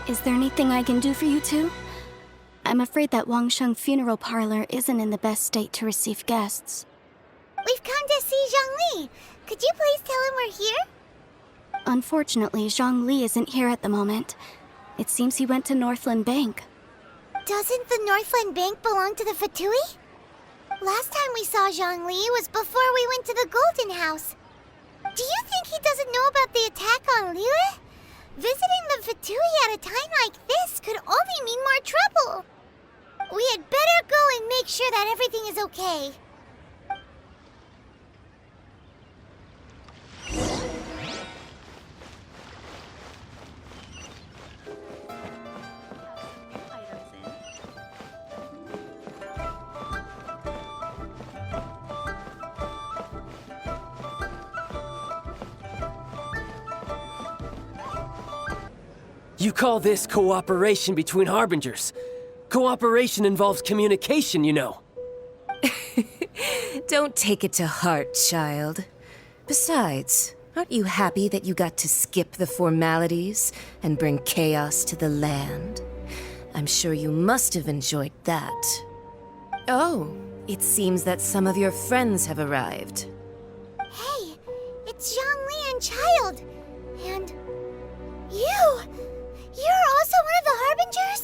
Is there anything I can do for you two? I'm afraid that Wangsheng funeral parlor isn't in the best state to receive guests. We've come to see Zhongli. Could you please tell him we're here? Unfortunately, Zhongli isn't here at the moment. It seems he went to Northland Bank. Doesn't the Northland Bank belong to the Fatui? Last time we saw Zhongli was before we went to the Golden House. Do you think he doesn't know about the attack on Liyue? Visiting the Fatui at a time like this could only mean more trouble. We had better go and make sure that everything is okay. You call this cooperation between Harbingers? Cooperation involves communication, you know. Don't take it to heart, child. Besides, aren't you happy that you got to skip the formalities and bring chaos to the land? I'm sure you must have enjoyed that. Oh, it seems that some of your friends have arrived. Hey, it's Zhongli and Child. And you! You're also one of the Harbingers?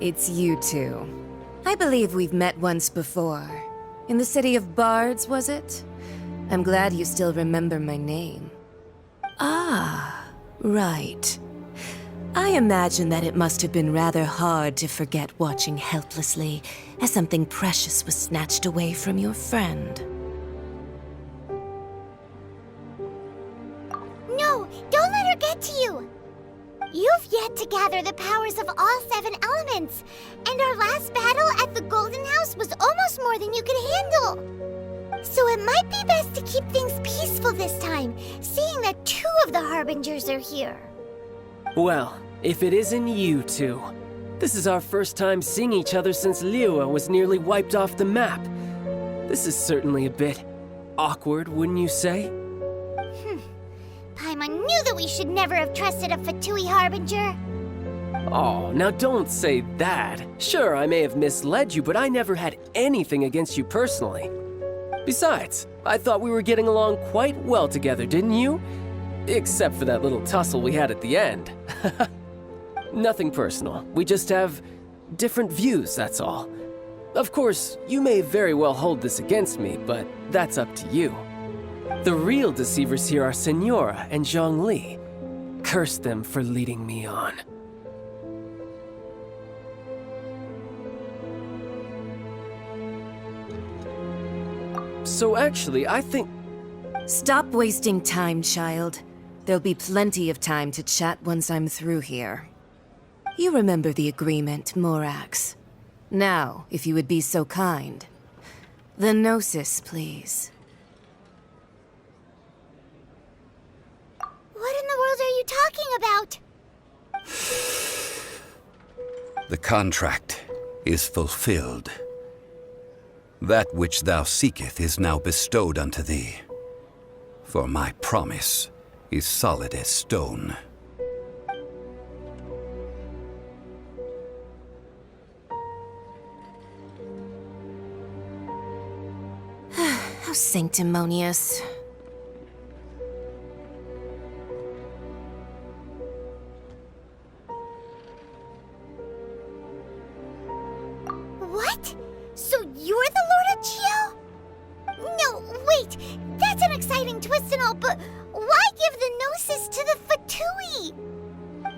It's you two. I believe we've met once before. In the city of Bards, was it? I'm glad you still remember my name. Ah, right. I imagine that it must have been rather hard to forget watching helplessly as something precious was snatched away from your friend. No, don't let her get to you! You've yet to gather the powers of all 7 elements, and our last battle at the Golden House was almost more than you could handle. So it might be best to keep things peaceful this time, seeing that 2 of the Harbingers are here. Well, if it isn't you two. This is our first time seeing each other since Liyue was nearly wiped off the map. This is certainly a bit awkward, wouldn't you say? Paimon knew that we should never have trusted a Fatui Harbinger. Oh, now don't say that. Sure, I may have misled you, but I never had anything against you personally. Besides, I thought we were getting along quite well together, didn't you? Except for that little tussle we had at the end. Nothing personal. We just have different views, that's all. Of course, you may very well hold this against me, but that's up to you. The real deceivers here are Senora and Zhongli. Curse them for leading me on. So actually, I think... Stop wasting time, child. There'll be plenty of time to chat once I'm through here. You remember the agreement, Morax. Now, if you would be so kind. The Gnosis, please. What in the world are you talking about? The contract is fulfilled. That which thou seeketh is now bestowed unto thee. For my promise is solid as stone. How sanctimonious. What? So you're the Lord of Geo? No, wait! That's an exciting twist and all, but why give the Gnosis to the Fatui?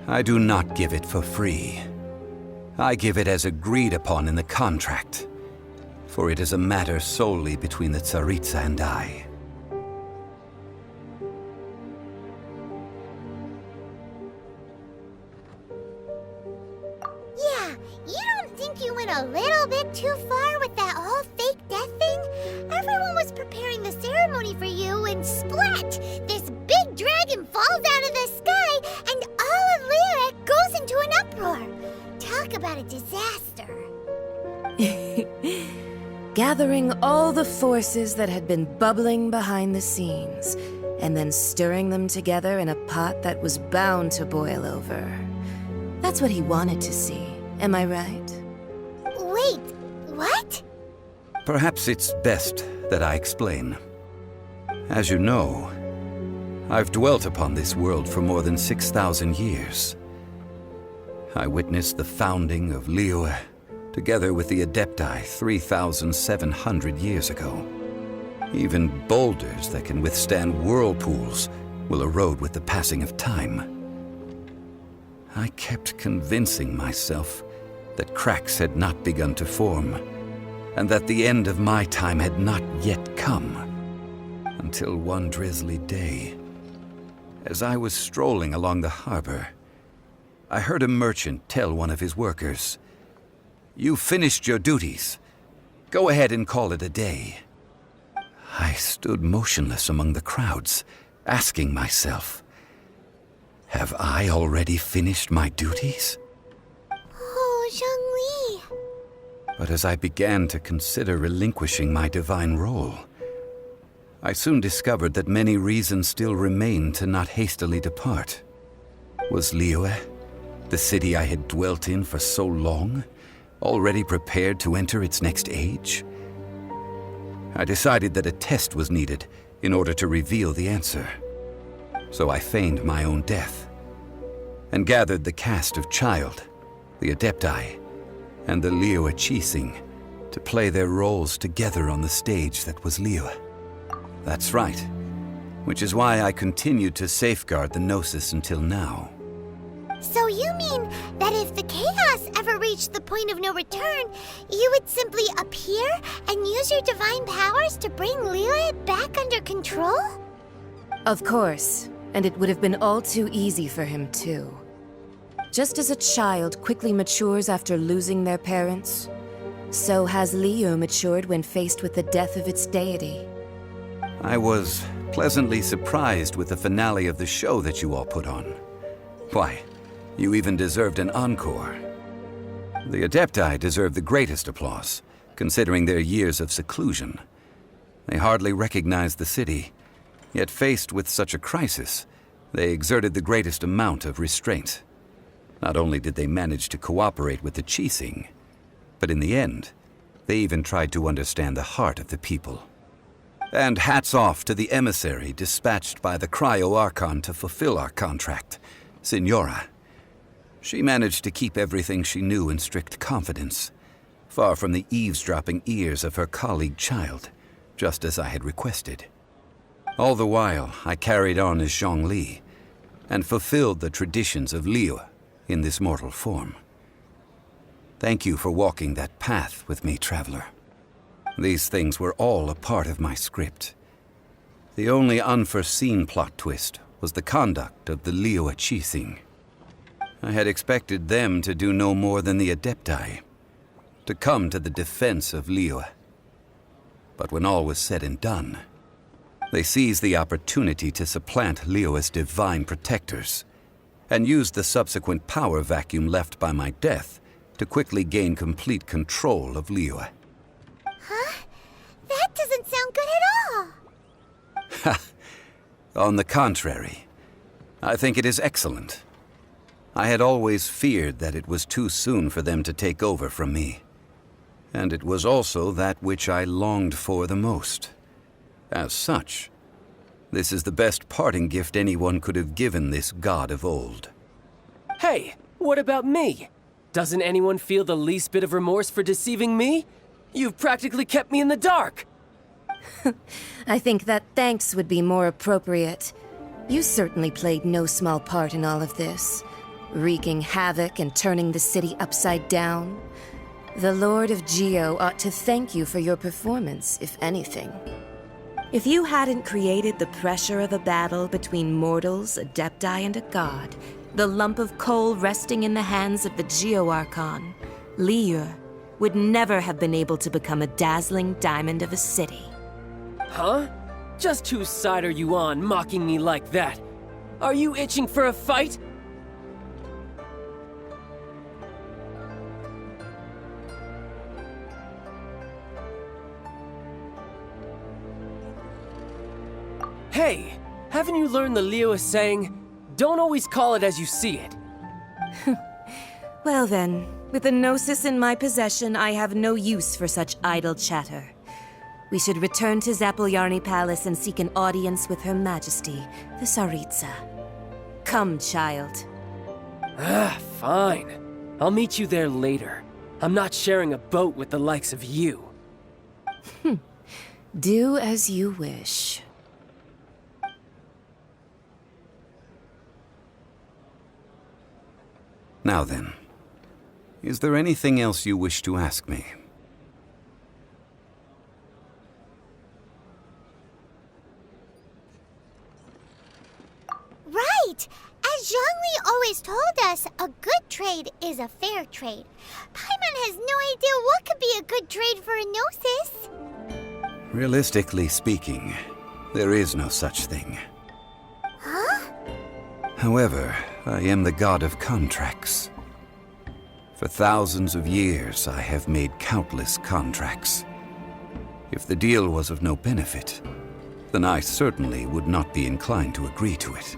I do not give it for free. I give it as agreed upon in the contract. For it is a matter solely between the Tsaritsa and I. Yeah, you don't think you went a little bit too far with that whole fake death thing? Everyone was preparing the ceremony for you, and splat! This big dragon falls out of the sky, and all of Lyric goes into an uproar. Talk about a disaster. Gathering all the forces that had been bubbling behind the scenes, and then stirring them together in a pot that was bound to boil over. That's what he wanted to see, am I right? Wait, what? Perhaps it's best that I explain. As you know, I've dwelt upon this world for more than 6,000 years. I witnessed the founding of Liyue, together with the Adepti 3,700 years ago. Even boulders that can withstand whirlpools will erode with the passing of time. I kept convincing myself that cracks had not begun to form, and that the end of my time had not yet come. Until one drizzly day, as I was strolling along the harbor, I heard a merchant tell one of his workers, "You've finished your duties. Go ahead and call it a day." I stood motionless among the crowds, asking myself, have I already finished my duties? Oh, Zhongli. But as I began to consider relinquishing my divine role, I soon discovered that many reasons still remained to not hastily depart. Was Liyue, the city I had dwelt in for so long, already prepared to enter its next age? I decided that a test was needed in order to reveal the answer. So I feigned my own death, and gathered the cast of Child, the Adepti, and the Liyue Qixing to play their roles together on the stage that was Liyue. That's right, which is why I continued to safeguard the Gnosis until now. So you mean that if the chaos ever reached the point of no return, you would simply appear and use your divine powers to bring Liyue back under control? Of course, and it would have been all too easy for him too. Just as a child quickly matures after losing their parents, so has Liyue matured when faced with the death of its deity. I was pleasantly surprised with the finale of the show that you all put on. Why, you even deserved an encore. The Adepti deserve the greatest applause, considering their years of seclusion. They hardly recognized the city, yet faced with such a crisis, they exerted the greatest amount of restraint. Not only did they manage to cooperate with the Qixing, but in the end, they even tried to understand the heart of the people. And hats off to the emissary dispatched by the Cryo-Archon to fulfill our contract, Signora. She managed to keep everything she knew in strict confidence, far from the eavesdropping ears of her colleague Child, just as I had requested. All the while, I carried on as Zhongli, and fulfilled the traditions of Liyue in this mortal form. Thank you for walking that path with me, Traveler. These things were all a part of my script. The only unforeseen plot twist was the conduct of the Liyue Qixing. I had expected them to do no more than the Adepti, to come to the defense of Liyue. But when all was said and done, they seized the opportunity to supplant Liyue's divine protectors, and used the subsequent power vacuum left by my death to quickly gain complete control of Liyue. Huh? That doesn't sound good at all. On the contrary, I think it is excellent. I had always feared that it was too soon for them to take over from me. And it was also that which I longed for the most. As such, this is the best parting gift anyone could have given this god of old. Hey, what about me? Doesn't anyone feel the least bit of remorse for deceiving me? You've practically kept me in the dark. I think that thanks would be more appropriate. You certainly played no small part in all of this, wreaking havoc and turning the city upside down. The Lord of Geo ought to thank you for your performance, if anything. If you hadn't created the pressure of a battle between mortals, Adepti, and a god, the lump of coal resting in the hands of the Geo-Archon, Liyue, would never have been able to become a dazzling diamond of a city. Huh? Just whose side are you on, mocking me like that? Are you itching for a fight? Hey, haven't you learned the Liyue saying, don't always call it as you see it? Well then, with the Gnosis in my possession, I have no use for such idle chatter. We should return to Zapoljarny Palace and seek an audience with Her Majesty, the Tsaritsa. Come, child. Fine. I'll meet you there later. I'm not sharing a boat with the likes of you. Do as you wish. Now then, is there anything else you wish to ask me? Right! As Zhongli always told us, a good trade is a fair trade. Paimon has no idea what could be a good trade for a Gnosis. Realistically speaking, there is no such thing. Huh? However, I am the god of contracts. For thousands of years, I have made countless contracts. If the deal was of no benefit, then I certainly would not be inclined to agree to it.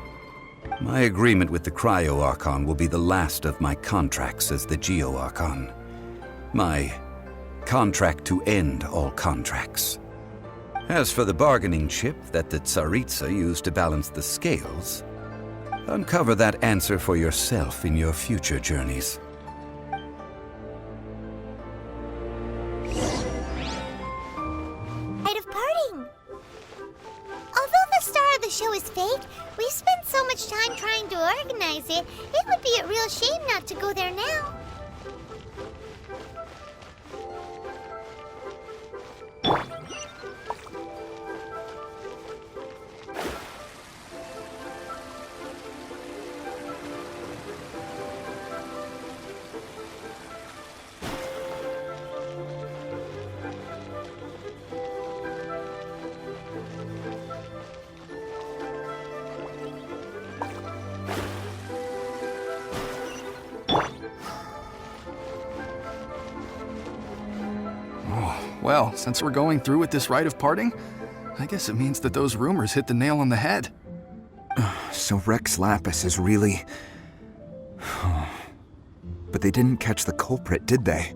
My agreement with the Cryo-Archon will be the last of my contracts as the Geo-Archon. My contract to end all contracts. As for the bargaining chip that the Tsaritsa used to balance the scales, uncover that answer for yourself in your future journeys. Night of parting. Although the star of the show is fake, we've spent so much time trying to organize it, it would be a real shame not to go there now. Well, since we're going through with this rite of parting, I guess it means that those rumors hit the nail on the head. So Rex Lapis is really... But they didn't catch the culprit, did they?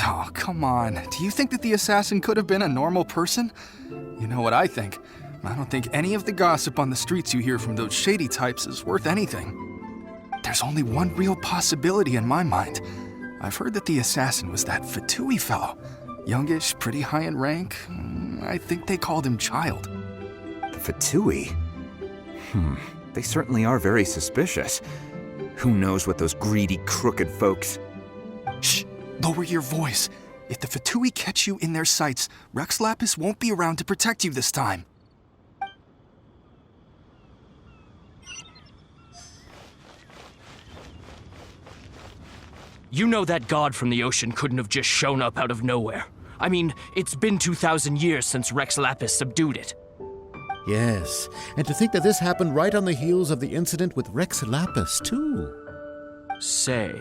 Oh, come on. Do you think that the assassin could have been a normal person? You know what I think. I don't think any of the gossip on the streets you hear from those shady types is worth anything. There's only one real possibility in my mind. I've heard that the assassin was that Fatui fellow. Youngish, pretty high in rank. I think they called him Child. The Fatui? They certainly are very suspicious. Who knows what those greedy, crooked folks... Shh! Lower your voice. If the Fatui catch you in their sights, Rex Lapis won't be around to protect you this time. You know that god from the ocean couldn't have just shown up out of nowhere. I mean, it's been 2,000 years since Rex Lapis subdued it. Yes, and to think that this happened right on the heels of the incident with Rex Lapis, too. Say,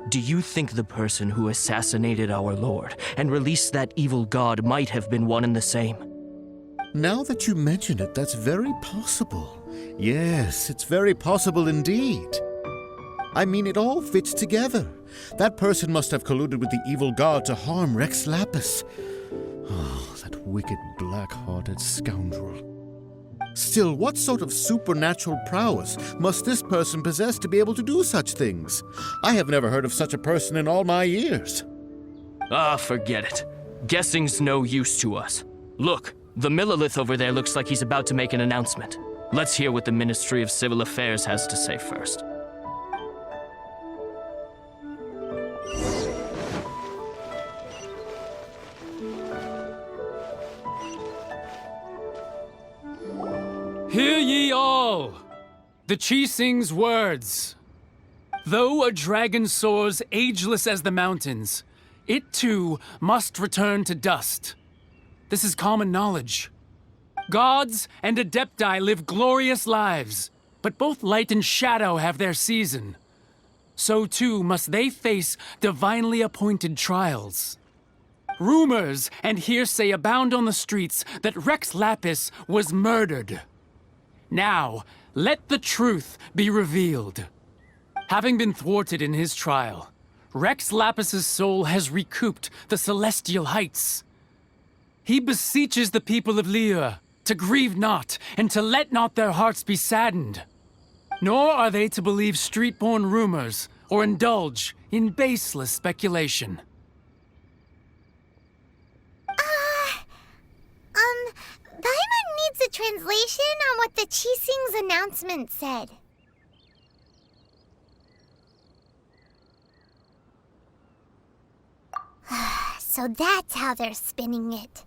do you think the person who assassinated our lord and released that evil god might have been one and the same? Now that you mention it, that's very possible. Yes, it's very possible indeed. I mean, it all fits together. That person must have colluded with the evil god to harm Rex Lapis. Oh, that wicked, black-hearted scoundrel. Still, what sort of supernatural prowess must this person possess to be able to do such things? I have never heard of such a person in all my years. Ah, forget it. Guessing's no use to us. Look, the Millilith over there looks like he's about to make an announcement. Let's hear what the Ministry of Civil Affairs has to say first. Hear ye all! The Qixing's words. Though a dragon soars ageless as the mountains, it too must return to dust. This is common knowledge. Gods and Adepti live glorious lives, but both light and shadow have their season. So too must they face divinely appointed trials. Rumors and hearsay abound on the streets that Rex Lapis was murdered. Now, let the truth be revealed. Having been thwarted in his trial, Rex Lapis's soul has recouped the celestial heights. He beseeches the people of Liyue to grieve not and to let not their hearts be saddened. Nor are they to believe street-born rumors or indulge in baseless speculation. Paimon needs a translation on what the Qixing's announcement said. So that's how they're spinning it.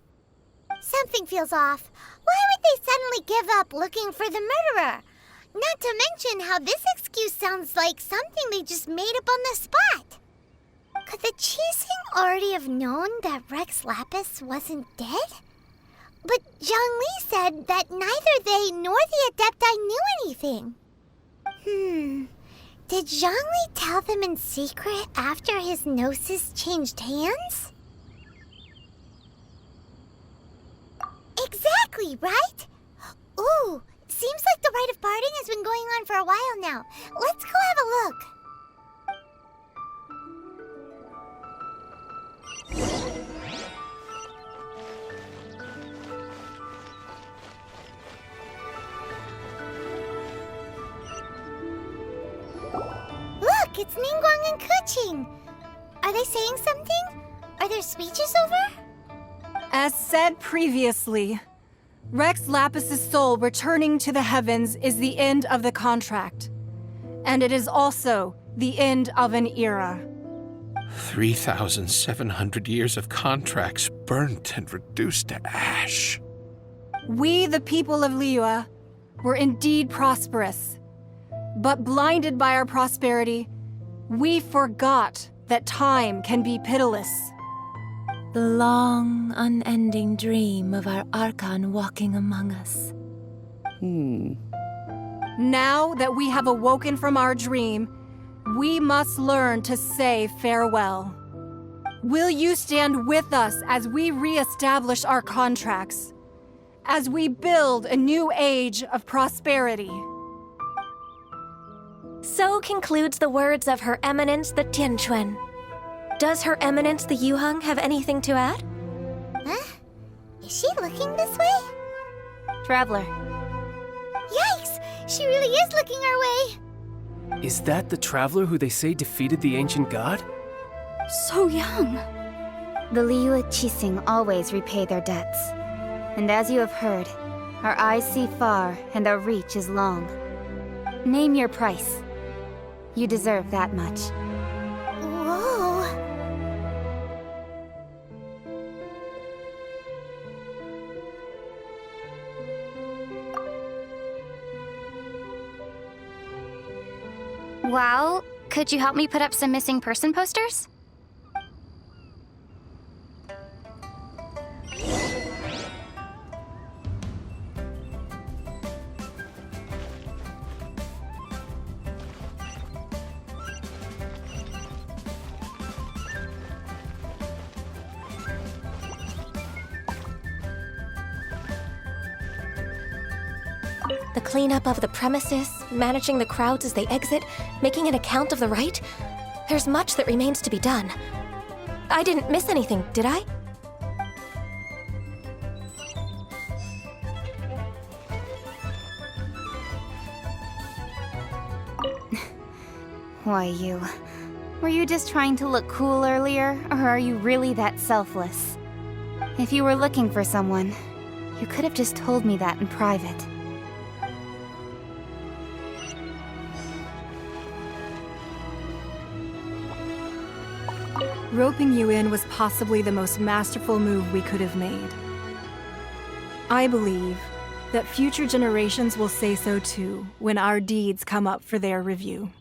Something feels off. Why would they suddenly give up looking for the murderer? Not to mention how this excuse sounds like something they just made up on the spot. Could the Qixing already have known that Rex Lapis wasn't dead? But Zhongli said that neither they nor the Adepti knew anything. Did Zhongli tell them in secret after his gnosis changed hands? Exactly, right? Ooh, seems like the rite of parting has been going on for a while now. Let's go have a look. Look, it's Ningguang and Keqing. Are they saying something? Are their speeches over? As said previously, Rex Lapis's soul returning to the heavens is the end of the contract. And it is also the end of an era. 3,700 years of contracts burnt and reduced to ash. We, the people of Liyue, were indeed prosperous. But blinded by our prosperity, we forgot that time can be pitiless. The long, unending dream of our Archon walking among us. Now that we have awoken from our dream, we must learn to say farewell. Will you stand with us as we re-establish our contracts? As we build a new age of prosperity? So concludes the words of Her Eminence the Tianquan. Does Her Eminence the Yuheng have anything to add? Huh? Is she looking this way? Traveler. Yikes! She really is looking our way! Is that the traveler who they say defeated the ancient god? So young. The Liyue Qixing always repay their debts. And as you have heard, our eyes see far and our reach is long. Name your price. You deserve that much. Whoa! Well, could you help me put up some missing person posters? The cleanup of the premises, managing the crowds as they exit, making an account of the rite? There's much that remains to be done. I didn't miss anything, did I? Why, you... Were you just trying to look cool earlier, or are you really that selfless? If you were looking for someone, you could have just told me that in private. Roping you in was possibly the most masterful move we could have made. I believe that future generations will say so too when our deeds come up for their review.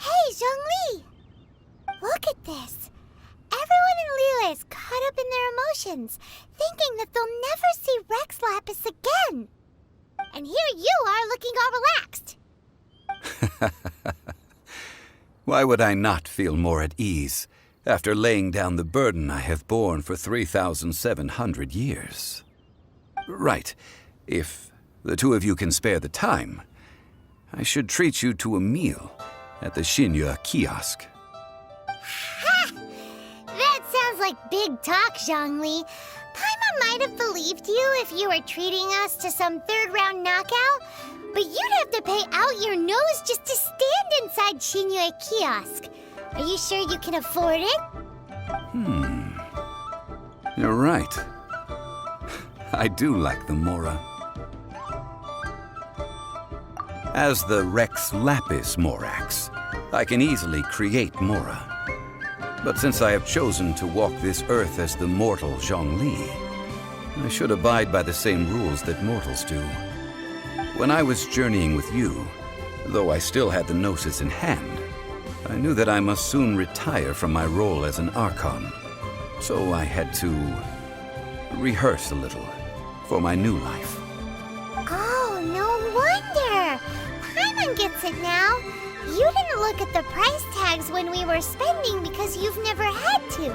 Hey, Zhongli! Look at this. Everyone in Liyue is caught up in their emotions, thinking that they'll never see lapis again. And here you are looking all relaxed. Why would I not feel more at ease after laying down the burden I have borne for 3,700 years? Right. If the two of you can spare the time, I should treat you to a meal at the Shinya kiosk. Ha! That sounds like big talk, Zhongli. Paimon might have believed you if you were treating us to some third-round knockout, but you'd have to pay out your nose just to stand inside Shinya kiosk. Are you sure you can afford it? You're right. I do like the Mora. As the Rex Lapis Morax, I can easily create Mora. But since I have chosen to walk this earth as the mortal Zhongli, I should abide by the same rules that mortals do. When I was journeying with you, though I still had the Gnosis in hand, I knew that I must soon retire from my role as an Archon. So I had to rehearse a little for my new life. Oh, no wonder! Paimon gets it now. You didn't look at the price tags when we were spending because you've never had to.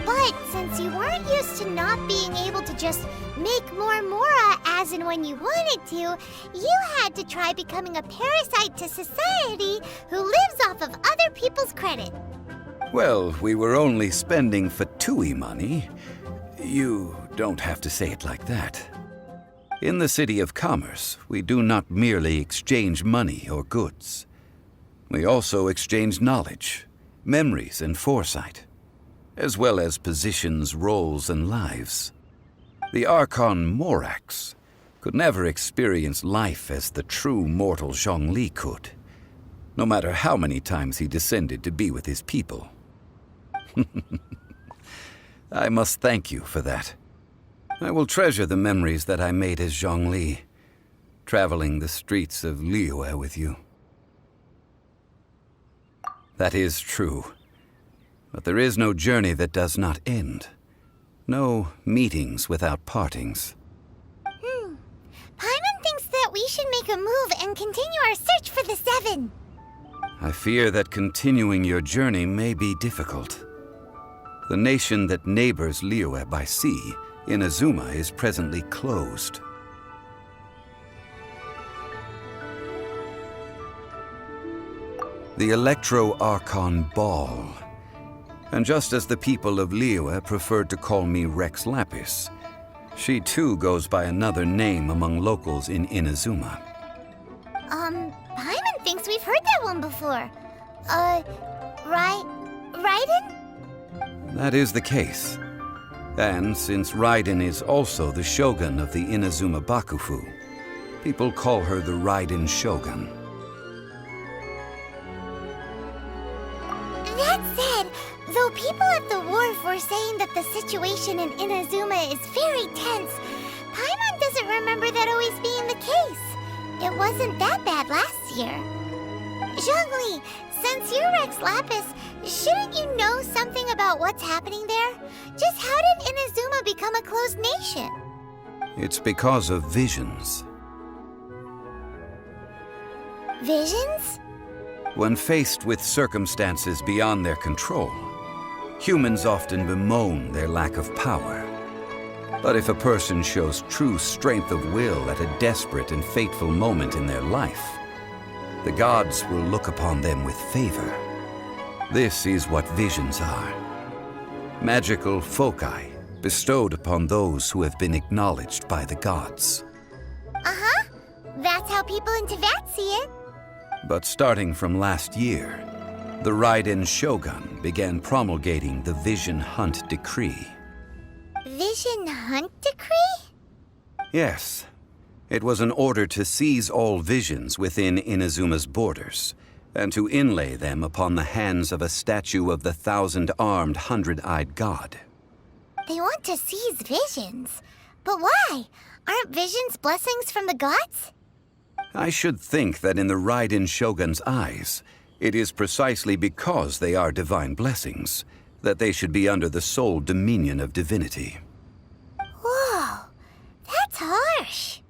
But since you weren't used to not being able to just make more Mora as and when you wanted to, you had to try becoming a parasite to society who lives off of other people's credit. Well, we were only spending Fatui money. You don't have to say it like that. In the City of Commerce, we do not merely exchange money or goods. We also exchange knowledge, memories, and foresight, as well as positions, roles, and lives. The Archon Morax could never experience life as the true mortal Zhongli could, no matter how many times he descended to be with his people. I must thank you for that. I will treasure the memories that I made as Zhongli, traveling the streets of Liyue with you. That is true. But there is no journey that does not end. No meetings without partings. Paimon thinks that we should make a move and continue our search for the Seven. I fear that continuing your journey may be difficult. The nation that neighbors Liyue by sea, Inazuma, is presently closed. The Electro-Archon Ball. And just as the people of Liyue preferred to call me Rex Lapis, she too goes by another name among locals in Inazuma. Paimon thinks we've heard that one before. Raiden? That is the case. And since Raiden is also the shogun of the Inazuma Bakufu, people call her the Raiden Shogun. That said, though people at the wharf were saying that the situation in Inazuma is very tense, Paimon doesn't remember that always being the case. It wasn't that bad last year. Zhongli, since you're Rex Lapis, shouldn't you know something about what's happening there? Just how did Inazuma become a closed nation? It's because of visions. Visions? When faced with circumstances beyond their control, humans often bemoan their lack of power. But if a person shows true strength of will at a desperate and fateful moment in their life, the gods will look upon them with favor. This is what visions are. Magical foci bestowed upon those who have been acknowledged by the gods. Uh-huh. That's how people in Teyvat see it. But starting from last year, the Raiden Shogun began promulgating the Vision Hunt Decree. Vision Hunt Decree? Yes. It was an order to seize all visions within Inazuma's borders, and to inlay them upon the hands of a statue of the 1,000-armed, 100-eyed god. They want to seize visions. But why? Aren't visions blessings from the gods? I should think that in the Raiden Shogun's eyes, it is precisely because they are divine blessings that they should be under the sole dominion of divinity. Whoa! That's harsh.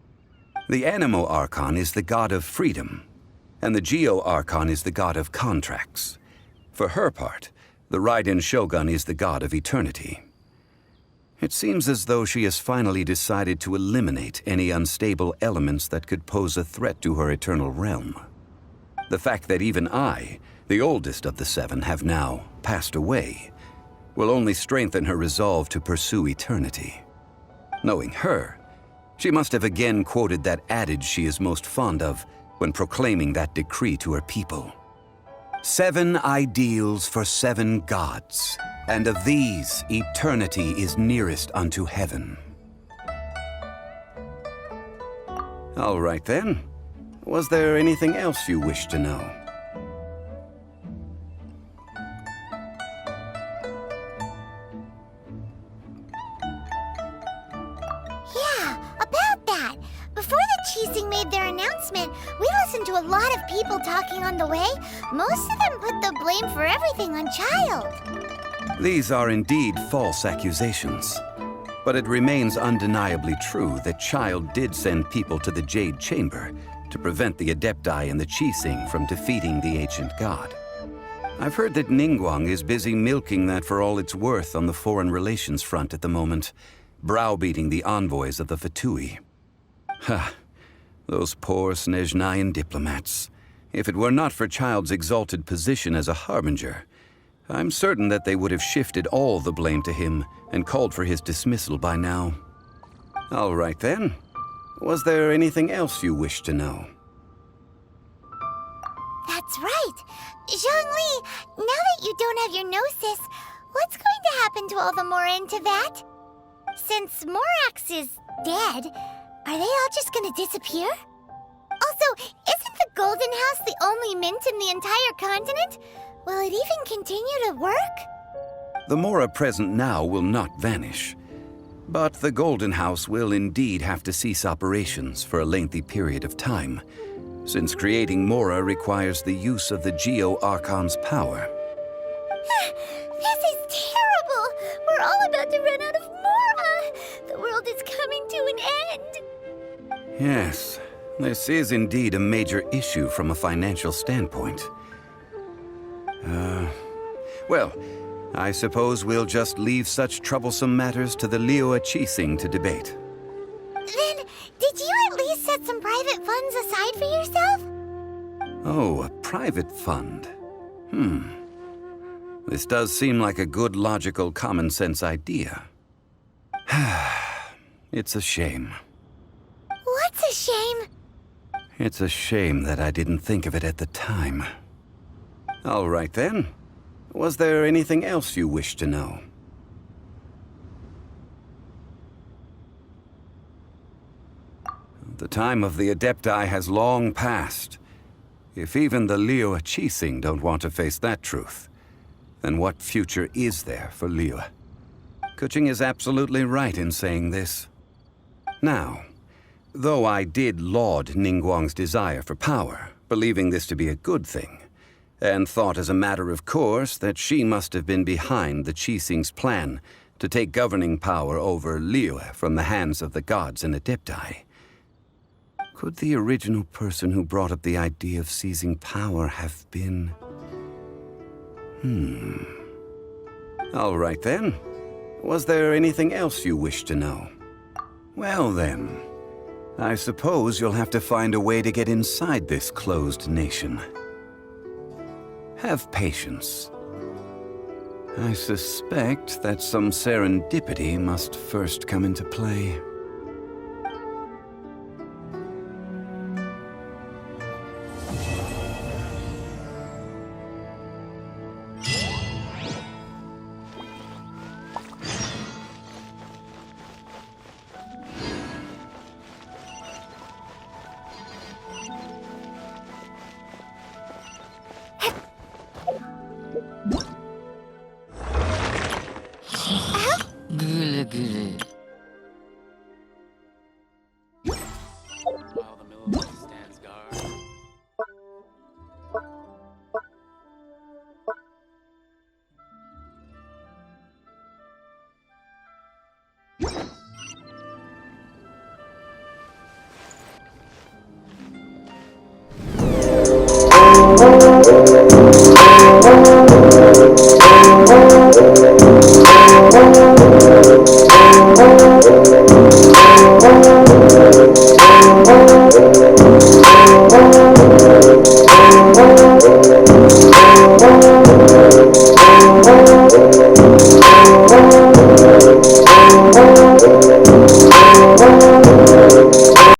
The Animo Archon is the god of freedom, and the Geo Archon is the god of contracts. For her part, the Raiden Shogun is the god of eternity. It seems as though she has finally decided to eliminate any unstable elements that could pose a threat to her eternal realm. The fact that even I, the oldest of the seven, have now passed away, will only strengthen her resolve to pursue eternity. Knowing her, she must have again quoted that adage she is most fond of when proclaiming that decree to her people. 7 ideals for 7 gods, and of these, eternity is nearest unto heaven. All right then. Was there anything else you wish to know? Yeah, about that. Before the Chising made their announcement, we listened to a lot of people talking on the way. Most of them put the blame for everything on Child. These are indeed false accusations. But it remains undeniably true that Child did send people to the Jade Chamber to prevent the Adepti and the Chising from defeating the ancient god. I've heard that Ningguang is busy milking that for all it's worth on the foreign relations front at the moment, browbeating the envoys of the Fatui. Ha! Those poor Snezhnayan diplomats. If it were not for Child's exalted position as a harbinger, I'm certain that they would have shifted all the blame to him and called for his dismissal by now. All right then. Was there anything else you wish to know? That's right. Zhongli, now that you don't have your gnosis, what's going to happen to all the Mora in Teyvat? Since Morax is dead, are they all just gonna disappear? Also, isn't the Golden House the only mint in the entire continent? Will it even continue to work? The Mora present now will not vanish. But the Golden House will indeed have to cease operations for a lengthy period of time, since creating Mora requires the use of the Geo Archon's power. This is terrible! We're all about to run out of Mora! The world is coming to an end! Yes, this is indeed a major issue from a financial standpoint. Well, I suppose we'll just leave such troublesome matters to the Liyue Qixing to debate. Then, did you at least set some private funds aside for yourself? Oh, a private fund. This does seem like a good, logical, common-sense idea. It's a shame. What's a shame? It's a shame that I didn't think of it at the time. All right then. Was there anything else you wish to know? The time of the Adepti has long passed. If even the Liyue Qixing don't want to face that truth, then what future is there for Liyue? Kuching is absolutely right in saying this. Now, though I did laud Ningguang's desire for power, believing this to be a good thing, and thought as a matter of course that she must have been behind the Qixing's plan to take governing power over Liyue from the hands of the gods and Adepti. Could the original person who brought up the idea of seizing power have been... All right then. Was there anything else you wish to know? Well then, I suppose you'll have to find a way to get inside this closed nation. Have patience. I suspect that some serendipity must first come into play.